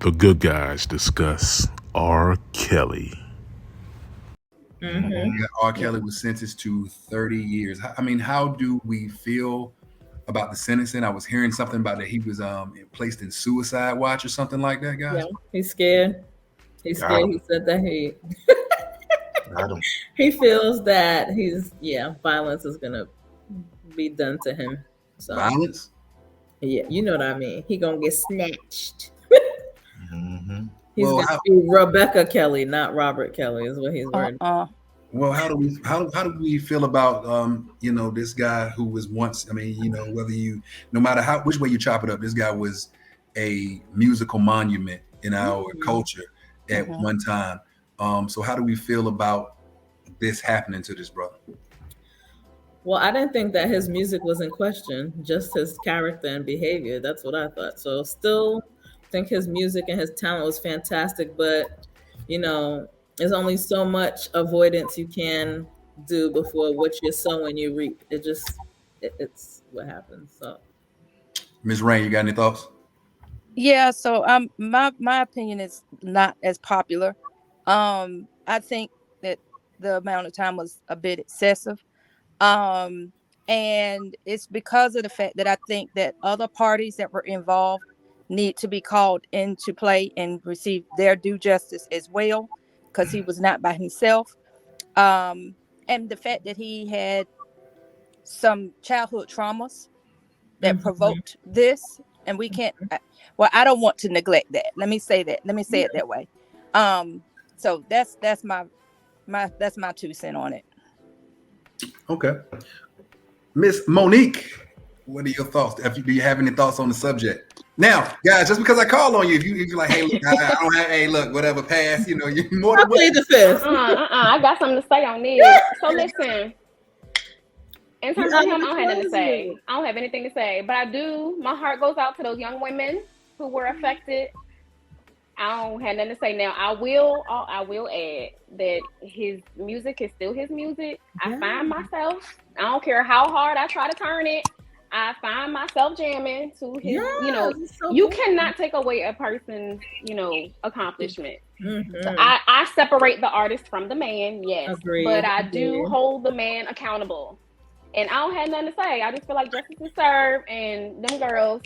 The good guys discuss R. Kelly. Mm-hmm. Yeah, R. Kelly was sentenced to 30 years. I mean, how do we feel about the sentencing? I was hearing something about that he was placed in suicide watch or something like that, guys. Yeah, he's scared. He's Got scared. him. He said that he Got him. he feels that violence is gonna be done to him. So Violence? yeah, you know what I mean. He gonna get snatched. Mm-hmm. He's Well, gonna be Rebecca Kelly, not Robert Kelly, is what he's worried. Well, how do we feel about this guy who was once, I mean, whether no matter which way you chop it up, this guy was a musical monument in our culture at one time. So how do we feel about this happening to this brother? Well, I didn't think that his music was in question, just his character and behavior. That's what I thought. So still think his music and his talent was fantastic, but there's only so much avoidance you can do before what you're sowing you reap. It's what happens. So Ms. Rain, you got any thoughts? Yeah, so my opinion is not as popular. I think that the amount of time was a bit excessive. And it's because of the fact that I think that other parties that were involved need to be called into play and receive their due justice as well, because he was not by himself. And the fact that he had some childhood traumas that provoked this, and we can't, I don't want to neglect that. Let me say it that way. So that's my 2 cents on it. Okay. Miss Monique, what are your thoughts? Do you have any thoughts on the subject? Now, guys, just because I call on you, if you're like, hey, look, I don't have, hey, look, whatever, pass, you're more than plead the fifth. I got something to say on this. So listen, in terms of him, I don't have anything to say. I don't have anything to say, but my heart goes out to those young women who were affected. I don't have nothing to say now. I will add that his music is still his music. I find myself, I don't care how hard I try to turn it, I find myself jamming to his, you cannot take away a person's, accomplishment. So I separate the artist from the man, yes. Agreed. But I do hold the man accountable. And I don't have nothing to say. I just feel like justice is served, and them girls,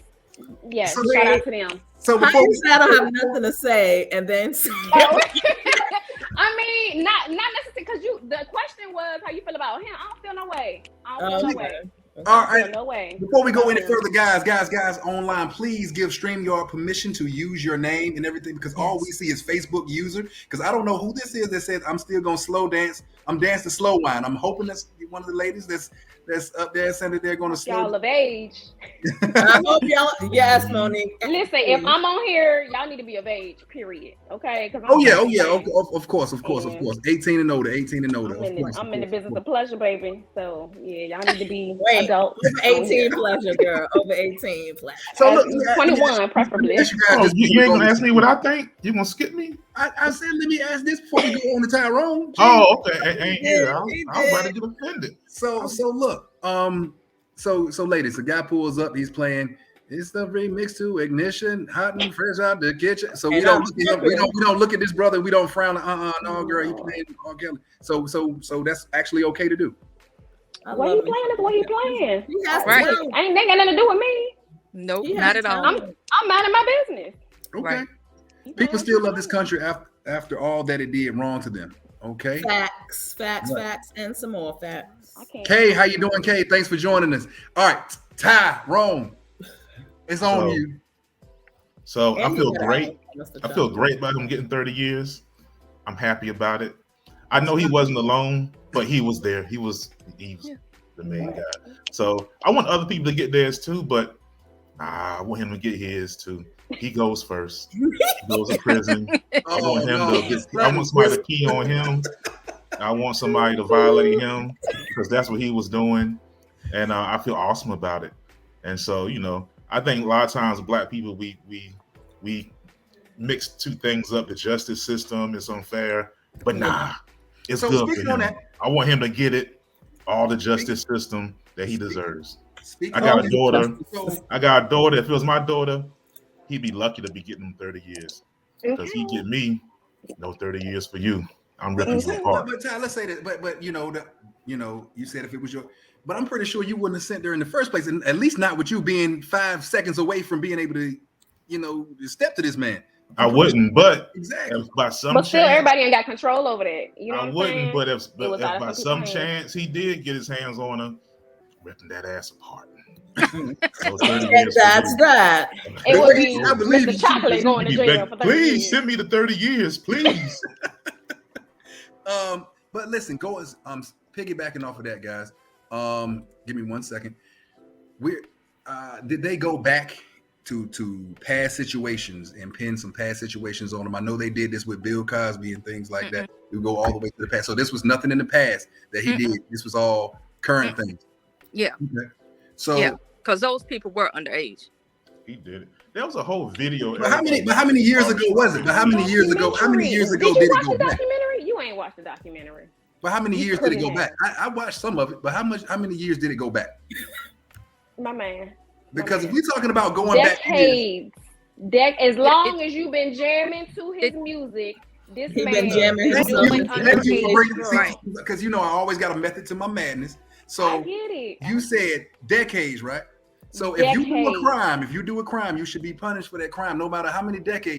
yes, so shout out to them. So before I don't have nothing to say, and then I mean, not necessarily, because the question was how you feel about him. I don't feel no way. All right. No way. Before we go any further, guys, online, please give StreamYard permission to use your name and everything, because all we see is Facebook user. Because I don't know who this is that says I'm still gonna slow dance. I'm dancing slow wine. I'm hoping that's one of the ladies that's up there saying that they're gonna slow. Y'all of age. I hope y'all. Yes, Monique. Listen, if I'm on here, y'all need to be of age. Period. Okay. Of course. 18 and older. I'm in the business of pleasure, baby. So yeah, y'all need to be adults. 18 pleasure, girl. Over 18 pleasure. So look, 21 preferably. You ain't gonna ask me what I think? You gonna skip me? I said let me ask this before we go on to Tyrone. Oh, okay. Ain't here. I'm about to get offended. So look, so ladies, the guy pulls up, he's playing. It's the remix to Ignition, hot and fresh out the kitchen. So we don't look at this brother. We don't frown. No, girl, you playing R. Kelly. So that's actually okay to do. What he playing is what he playing. Right. Ain't that got nothing to do with me? Nope, not at all. I'm minding my business. Okay. Right. People still love this country after all that it did wrong to them. Okay. Facts, and some more facts. Kay, how you doing, Kay? Thanks for joining us. All right, Tyrone, it's on you. So I feel great. I feel great about him getting 30 years. I'm happy about it. I know he wasn't alone, but he was there. He was the main guy. So I want other people to get theirs too, but I want him to get his too. He goes first. He goes to prison. I want somebody to key on him. I want somebody to violate him, because that's what he was doing. And I feel awesome about it. And so, I think a lot of times Black people, we mix two things up. The justice system is unfair, but it's good for him. I want him to get it, all the justice system that he deserves. I got a daughter. If it was my daughter, he'd be lucky to be getting them 30 years because he get me no 30 years for you. I'm ripping you apart. But Ty, let's say that. But you said if it was your. But I'm pretty sure you wouldn't have sent there in the first place, and at least not with you being 5 seconds away from being able to, step to this man. I wouldn't, but exactly. If by some but still, chance, everybody ain't got control over that. You know I what wouldn't, I'm but if by some hands. chance he did get his hands on her, ripping that ass apart. And that's that. It would be I believe Mr. Chocolate going to jail for 30 Please years. send me the 30 years, please. But listen, piggybacking off of that, guys. Give me 1 second. Did they go back to past situations and pin some past situations on them? I know they did this with Bill Cosby and things like that. We go all the way to the past. So this was nothing in the past that he did. This was all current things. Yeah. Okay. So because those people were underage. He did it. There was a whole video. But how many years ago was it? But how many years ago? How many years ago did it watch go the back? documentary? You ain't watched the documentary. But how many years did it go back? I watched some of it, but how many years did it go back? My man. Because if we're talking about going decades, as long as you've been jamming to his music, this man been jamming. Thank you for bringing right. because I always got a method to my madness. So I get it. You said decades, right? So Decades. if you do a crime, you should be punished for that crime, no matter how many decades.